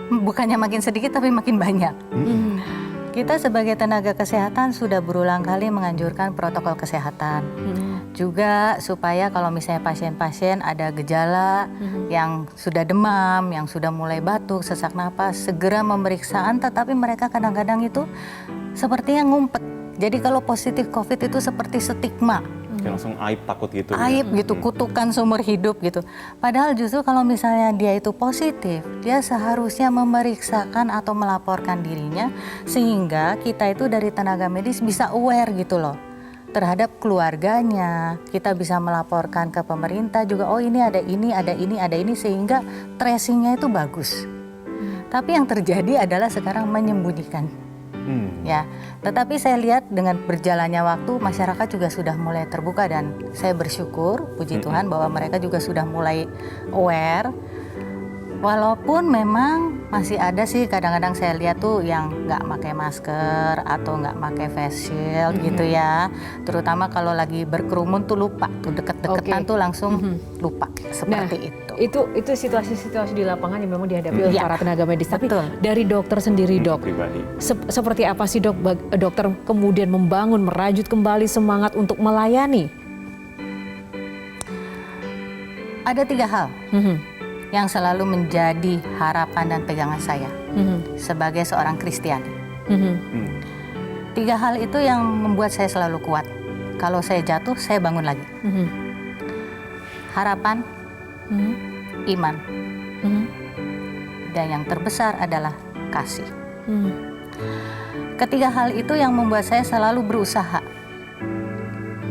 bukannya makin sedikit tapi makin banyak. Kita sebagai tenaga kesehatan sudah berulang kali menganjurkan protokol kesehatan. Juga supaya kalau misalnya pasien-pasien ada gejala yang sudah demam, yang sudah mulai batuk, sesak napas, segera pemeriksaan, tetapi mereka kadang-kadang itu sepertinya ngumpet. Jadi kalau positif COVID itu seperti stigma. Langsung aib, takut gitu. Aib gitu, kutukan seumur hidup gitu. Padahal justru kalau misalnya dia itu positif, dia seharusnya memeriksakan atau melaporkan dirinya sehingga kita itu dari tenaga medis bisa aware gitu loh terhadap keluarganya. Kita bisa melaporkan ke pemerintah juga, oh ini ada ini, ada ini, ada ini, sehingga tracingnya itu bagus. Tapi yang terjadi adalah sekarang menyembunyikan. Ya, tetapi saya lihat dengan berjalannya waktu masyarakat juga sudah mulai terbuka dan saya bersyukur, puji Tuhan bahwa mereka juga sudah mulai aware. Walaupun memang masih ada sih kadang-kadang saya lihat tuh yang nggak pakai masker atau nggak pakai face shield gitu ya. Terutama kalau lagi berkerumun tuh lupa tuh deket-deketan tuh langsung lupa seperti itu. Itu situasi-situasi di lapangan yang memang dihadapi oleh para tenaga medis. Tapi dari dokter sendiri, Dok, seperti apa sih dokter kemudian membangun, merajut kembali semangat untuk melayani? Ada 3 hal yang selalu menjadi harapan dan pegangan saya sebagai seorang Kristiani. 3 hal itu yang membuat saya selalu kuat. Kalau saya jatuh, saya bangun lagi. Harapan, iman, dan yang terbesar adalah kasih. Ketiga hal itu yang membuat saya selalu berusaha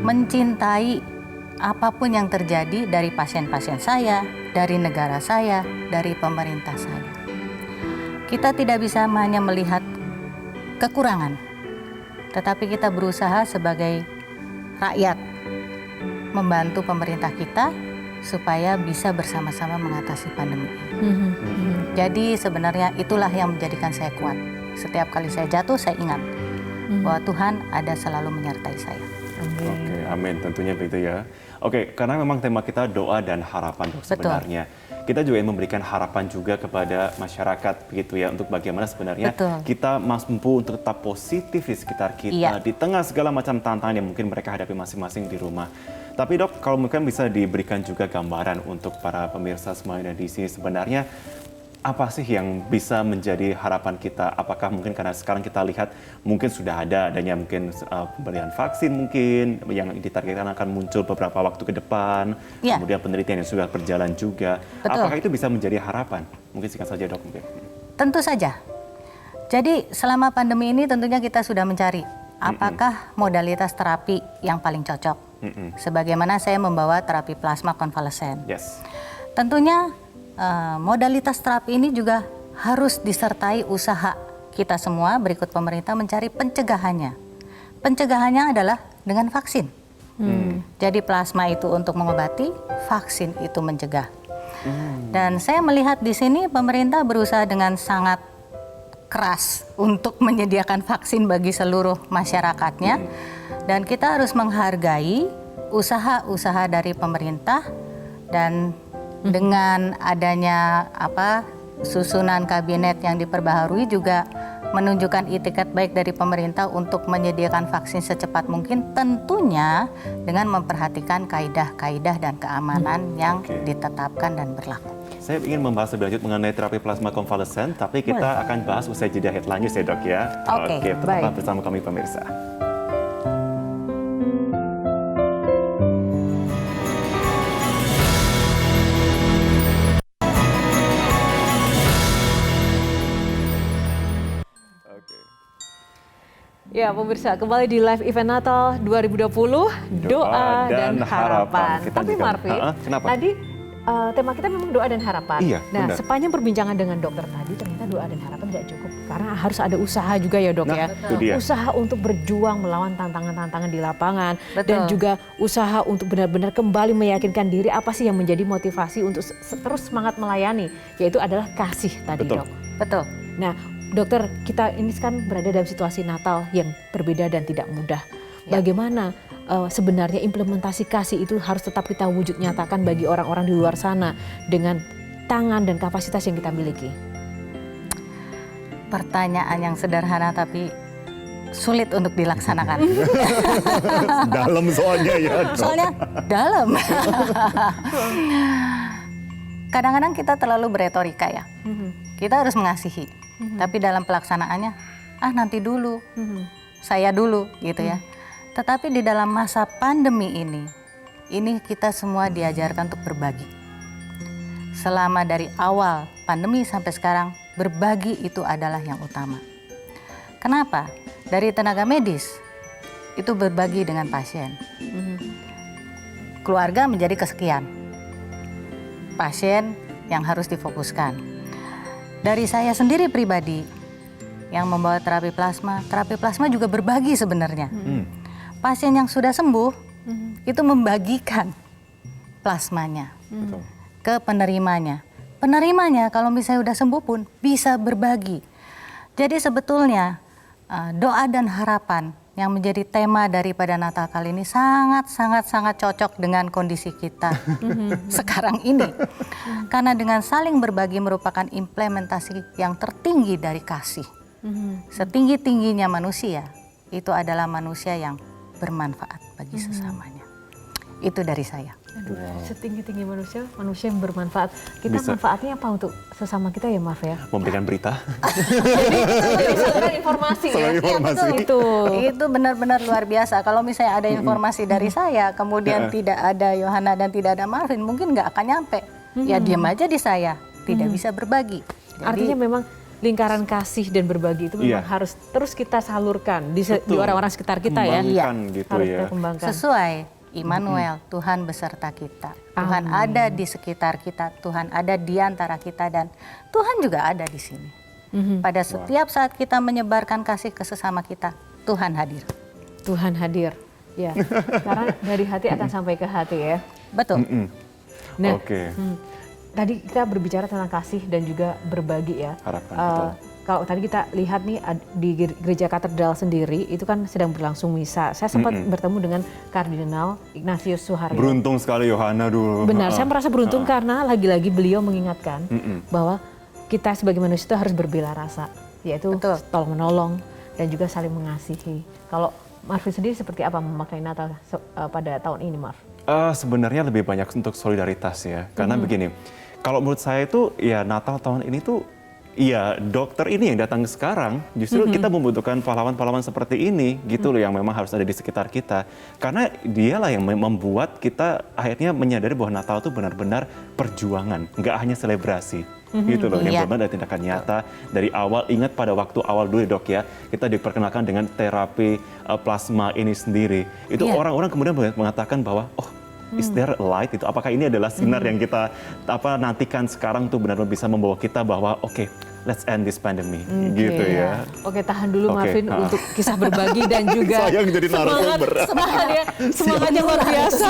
mencintai apapun yang terjadi dari pasien-pasien saya, dari negara saya, dari pemerintah saya. Kita tidak bisa hanya melihat kekurangan, tetapi kita berusaha sebagai rakyat membantu pemerintah kita supaya bisa bersama-sama mengatasi pandemi ini. Jadi sebenarnya itulah yang menjadikan saya kuat. Setiap kali saya jatuh, saya ingat bahwa Tuhan ada selalu menyertai saya. Oke, amin, tentunya begitu ya. Oke, karena memang tema kita doa dan harapan, Dok, sebenarnya. Kita juga ingin memberikan harapan juga kepada masyarakat begitu ya, untuk bagaimana sebenarnya kita mampu untuk tetap positif di sekitar kita di tengah segala macam tantangan yang mungkin mereka hadapi masing-masing di rumah. Tapi Dok, kalau mungkin bisa diberikan juga gambaran untuk para pemirsa semuanya di sini, sebenarnya apa sih yang bisa menjadi harapan kita? Apakah mungkin karena sekarang kita lihat mungkin sudah adanya mungkin pemberian vaksin mungkin yang ditargetkan akan muncul beberapa waktu ke depan, kemudian penelitian yang sudah berjalan juga. Betul. Apakah itu bisa menjadi harapan? Mungkin singkat saja dok mungkin. Tentu saja. Jadi selama pandemi ini tentunya kita sudah mencari apakah modalitas terapi yang paling cocok. Sebagaimana saya membawa terapi plasma konvalesen. Yes. Tentunya modalitas terapi ini juga harus disertai usaha kita semua berikut pemerintah mencari pencegahannya. Pencegahannya adalah dengan vaksin. Jadi plasma itu untuk mengobati, vaksin itu mencegah. Dan saya melihat di sini pemerintah berusaha dengan sangat keras untuk menyediakan vaksin bagi seluruh masyarakatnya. Dan kita harus menghargai usaha-usaha dari pemerintah dan dengan adanya susunan kabinet yang diperbaharui juga menunjukkan itikat baik dari pemerintah untuk menyediakan vaksin secepat mungkin, tentunya dengan memperhatikan kaidah-kaidah dan keamanan yang ditetapkan dan berlaku. Saya ingin membahas lebih lanjut mengenai terapi plasma konvalesen, tapi kita akan bahas usai jeda headline news ya dok ya. Oke, tetaplah bersama kami pemirsa. Ya pemirsa, kembali di live event Natal 2020, doa dan harapan. Tapi Marvin, tadi tema kita memang doa dan harapan. Iya, nah, benar. sepanjang perbincangan dengan dokter tadi, ternyata doa dan harapan tidak cukup. Karena harus ada usaha juga ya dok ya. Itu dia. Usaha untuk berjuang melawan tantangan-tantangan di lapangan. Betul. Dan juga usaha untuk benar-benar kembali meyakinkan diri apa sih yang menjadi motivasi untuk terus semangat melayani. Yaitu adalah kasih tadi dok. Betul. Nah dokter, kita ini kan berada dalam situasi Natal yang berbeda dan tidak mudah. Bagaimana sebenarnya implementasi kasih itu harus tetap kita wujud nyatakan bagi orang-orang di luar sana dengan tangan dan kapasitas yang kita miliki? Pertanyaan yang sederhana tapi sulit untuk dilaksanakan. Dalam soalnya ya dok. Soalnya dalam. Kadang-kadang kita terlalu beretorika ya. Kita harus mengasihi. Tapi dalam pelaksanaannya, nanti dulu, saya dulu gitu ya. Tetapi di dalam masa pandemi ini kita semua diajarkan untuk berbagi. Selama dari awal pandemi sampai sekarang, berbagi itu adalah yang utama. Kenapa? Dari tenaga medis, itu berbagi dengan pasien. Keluarga menjadi kesekian. Pasien yang harus difokuskan. Dari saya sendiri pribadi yang membawa terapi plasma juga berbagi sebenarnya. Pasien yang sudah sembuh itu membagikan plasmanya ke penerimanya. Penerimanya kalau misalnya sudah sembuh pun bisa berbagi. Jadi sebetulnya doa dan harapan yang menjadi tema daripada Natal kali ini sangat cocok dengan kondisi kita sekarang ini. Karena dengan saling berbagi merupakan implementasi yang tertinggi dari kasih. Setinggi-tingginya manusia, itu adalah manusia yang bermanfaat bagi sesamanya. Itu dari saya. Setinggi-tinggi manusia yang bermanfaat. Kita manfaatnya apa untuk sesama kita ya Marv ya? Memberikan berita. Jadi saluran informasi ya. Itu benar-benar luar biasa. Kalau misalnya ada informasi dari saya, kemudian tidak ada Yohana dan tidak ada Marvin, mungkin nggak akan nyampe. Ya diam aja di saya, tidak bisa berbagi. Artinya memang lingkaran kasih dan berbagi itu memang harus terus kita salurkan di orang-orang sekitar kita ya. Gitu harus ya. kita kembangkan. Sesuai Immanuel, Tuhan beserta kita. Tuhan ada di sekitar kita, Tuhan ada di antara kita, dan Tuhan juga ada di sini. Pada setiap saat kita menyebarkan kasih ke sesama kita, Tuhan hadir. Tuhan hadir, ya. Karena dari hati akan sampai ke hati ya. Betul. Nah, tadi kita berbicara tentang kasih dan juga berbagi ya. Harapan, betul. Kalau tadi kita lihat nih di Gereja Katedral sendiri itu kan sedang berlangsung misa. Saya sempat bertemu dengan Kardinal Ignatius Suharyo. Beruntung sekali Yohana dulu. Benar, saya merasa beruntung karena lagi-lagi beliau mengingatkan bahwa kita sebagai manusia itu harus berbela rasa, yaitu tolong menolong dan juga saling mengasihi. Kalau Marvin sendiri seperti apa memakai Natal pada tahun ini, Marv? Sebenarnya lebih banyak untuk solidaritas ya, karena begini. Kalau menurut saya itu ya Natal tahun ini tuh iya, dokter ini yang datang sekarang, justru kita membutuhkan pahlawan-pahlawan seperti ini, gitu loh, yang memang harus ada di sekitar kita. Karena dialah yang membuat kita akhirnya menyadari bahwa Natal itu benar-benar perjuangan, nggak hanya selebrasi. Gitu loh, yang benar-benar ada tindakan nyata. Dari awal, ingat pada waktu awal dulu dok ya, kita diperkenalkan dengan terapi plasma ini sendiri. Itu orang-orang kemudian mengatakan bahwa, oh, is there a light? Itu apakah ini adalah sinar yang kita nantikan sekarang tuh benar-benar bisa membawa kita bahwa oke, let's end this pandemic, gitu ya. Oke, tahan dulu Marvin untuk kisah berbagi dan juga semangatnya luar biasa.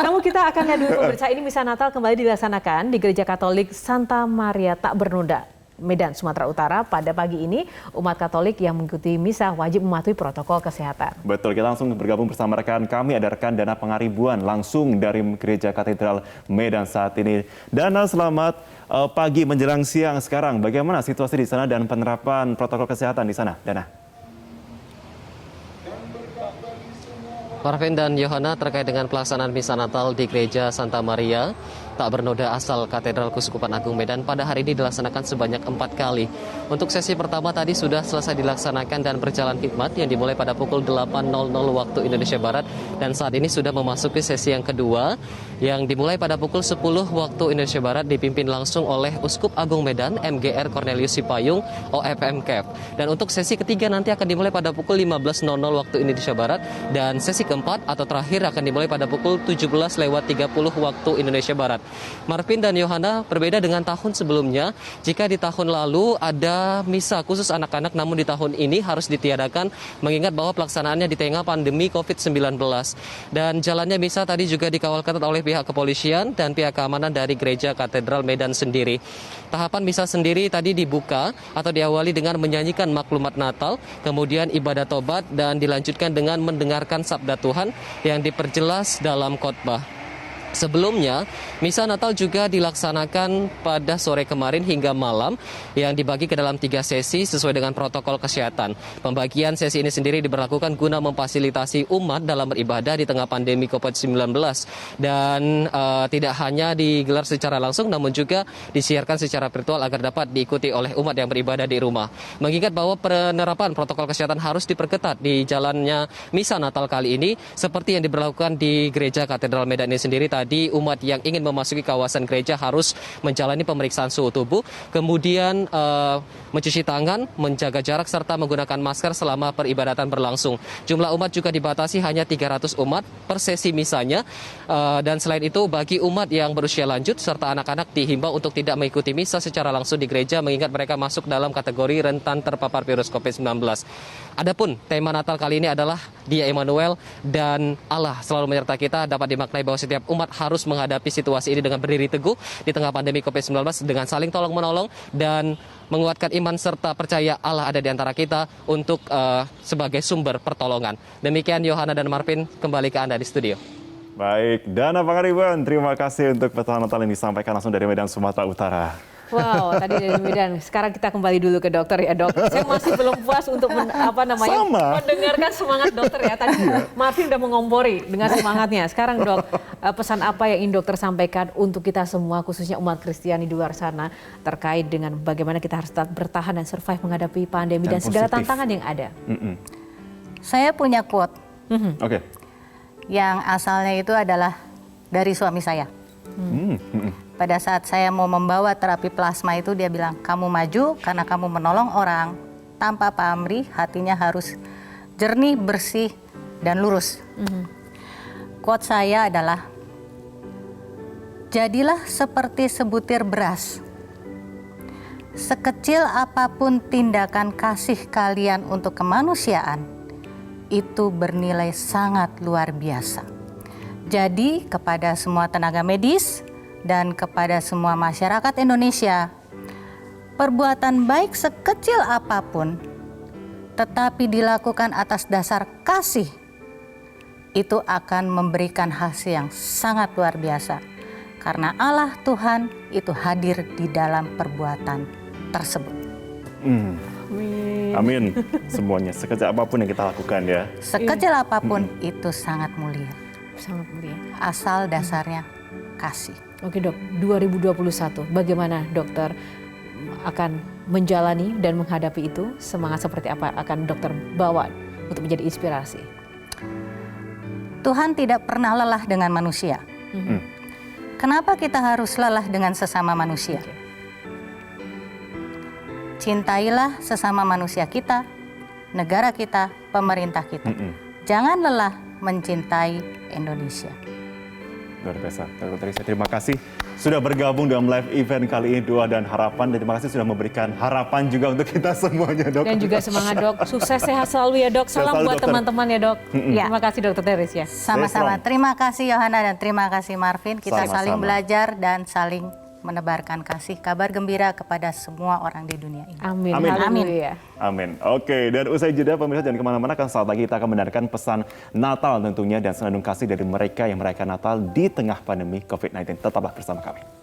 Namun kita akan lihat dulu pemirsa, ini misa Natal kembali dilaksanakan di Gereja Katolik Santa Maria Tak Bernoda, Medan, Sumatera Utara. Pada pagi ini, umat Katolik yang mengikuti misa wajib mematuhi protokol kesehatan. Betul, kita langsung bergabung bersama rekan kami. Ada rekan Dana Pangaribuan langsung dari Gereja Katedral Medan saat ini. Dana, selamat pagi menjelang siang sekarang. Bagaimana situasi di sana dan penerapan protokol kesehatan di sana, Dana? Marvin dan Yohana, terkait dengan pelaksanaan misa Natal di Gereja Santa Maria Tak Bernoda asal Katedral Keuskupan Agung Medan pada hari ini dilaksanakan sebanyak 4 kali. Untuk sesi pertama tadi sudah selesai dilaksanakan dan berjalan khidmat yang dimulai pada pukul 8.00 waktu Indonesia Barat, dan saat ini sudah memasuki sesi yang kedua yang dimulai pada pukul 10 waktu Indonesia Barat, dipimpin langsung oleh Uskup Agung Medan MGR Cornelius Sipayung OFM Kep. Dan untuk sesi ketiga nanti akan dimulai pada pukul 15.00 waktu Indonesia Barat, dan sesi keempat atau terakhir akan dimulai pada pukul 17.30 waktu Indonesia Barat. Marvin dan Yohana, berbeda dengan tahun sebelumnya, jika di tahun lalu ada misa khusus anak-anak, namun di tahun ini harus ditiadakan mengingat bahwa pelaksanaannya di tengah pandemi COVID-19. Dan jalannya misa tadi juga dikawal ketat oleh pihak kepolisian dan pihak keamanan dari Gereja Katedral Medan sendiri. Tahapan misa sendiri tadi dibuka atau diawali dengan menyanyikan maklumat Natal, kemudian ibadah tobat, dan dilanjutkan dengan mendengarkan sabda Tuhan yang diperjelas dalam khotbah. Sebelumnya, misa Natal juga dilaksanakan pada sore kemarin hingga malam yang dibagi ke dalam 3 sesi sesuai dengan protokol kesehatan. Pembagian sesi ini sendiri diberlakukan guna memfasilitasi umat dalam beribadah di tengah pandemi COVID-19. Dan tidak hanya digelar secara langsung, namun juga disiarkan secara virtual agar dapat diikuti oleh umat yang beribadah di rumah. Mengingat bahwa penerapan protokol kesehatan harus diperketat di jalannya misa Natal kali ini, seperti yang diberlakukan di Gereja Katedral Medan ini sendiri. Tadi umat yang ingin memasuki kawasan gereja harus menjalani pemeriksaan suhu tubuh, kemudian mencuci tangan, menjaga jarak, serta menggunakan masker selama peribadatan berlangsung. Jumlah umat juga dibatasi hanya 300 umat per sesi misanya. Dan selain itu, bagi umat yang berusia lanjut serta anak-anak dihimbau untuk tidak mengikuti misa secara langsung di gereja, mengingat mereka masuk dalam kategori rentan terpapar virus COVID-19. Adapun tema Natal kali ini adalah Dia Immanuel dan Allah selalu menyertai kita, dapat dimaknai bahwa setiap umat harus menghadapi situasi ini dengan berdiri teguh di tengah pandemi COVID-19 dengan saling tolong-menolong dan menguatkan iman serta percaya Allah ada di antara kita untuk sebagai sumber pertolongan. Demikian Yohana dan Marvin, kembali ke Anda di studio. Baik, Dana Pangaribuan, terima kasih untuk pesan Natal yang disampaikan langsung dari Medan, Sumatera Utara. Wow, tadi dari Medan. Sekarang kita kembali dulu ke dokter ya, Dok. Saya masih belum puas untuk mendengarkan semangat dokter ya. Tadi Marvin udah mengompori dengan semangatnya. Sekarang, Dok, pesan apa yang ingin dokter sampaikan untuk kita semua, khususnya umat Kristiani di luar sana, terkait dengan bagaimana kita harus tetap bertahan dan survive menghadapi pandemi dan segala tantangan yang ada? Saya punya quote Oke. yang asalnya itu adalah dari suami saya. Pada saat saya mau membawa terapi plasma itu, dia bilang, kamu maju karena kamu menolong orang tanpa pamrih, hatinya harus jernih, bersih, dan lurus. Quote saya adalah, jadilah seperti sebutir beras. Sekecil apapun tindakan kasih kalian untuk kemanusiaan, itu bernilai sangat luar biasa. Jadi kepada semua tenaga medis dan kepada semua masyarakat Indonesia, perbuatan baik sekecil apapun, tetapi dilakukan atas dasar kasih, itu akan memberikan hasil yang sangat luar biasa. Karena Allah Tuhan itu hadir di dalam perbuatan tersebut. Amin. Semuanya, sekecil apapun yang kita lakukan ya. Sekecil apapun itu sangat mulia. Sangat mulia. Asal dasarnya kasih. Oke dok, 2021 bagaimana dokter akan menjalani dan menghadapi itu? Semangat seperti apa akan dokter bawa untuk menjadi inspirasi? Tuhan tidak pernah lelah dengan manusia. Kenapa kita harus lelah dengan sesama manusia? Cintailah sesama manusia kita, negara kita, pemerintah kita. Jangan lelah mencintai Indonesia. Luar biasa, Dr. Theresa. Terima kasih sudah bergabung dalam live event kali ini, Doa dan Harapan. Dan terima kasih sudah memberikan harapan juga untuk kita semuanya, Dok. Dan juga semangat, Dok. Sukses, sehat selalu ya, Dok. Salam buat teman-teman ya, Dok. Terima kasih, Dr. Theresa. Sama-sama. Terima kasih Yohana dan terima kasih Marvin. Kita saling belajar dan saling menebarkan kasih kabar gembira kepada semua orang di dunia ini. Amin. Amin. Amin. Oke, dan usai jeda pemirsa jangan kemana-mana, kan saat lagi kita akan mendengarkan pesan Natal tentunya dan senandung kasih dari mereka yang merayakan Natal di tengah pandemi COVID-19. Tetaplah bersama kami.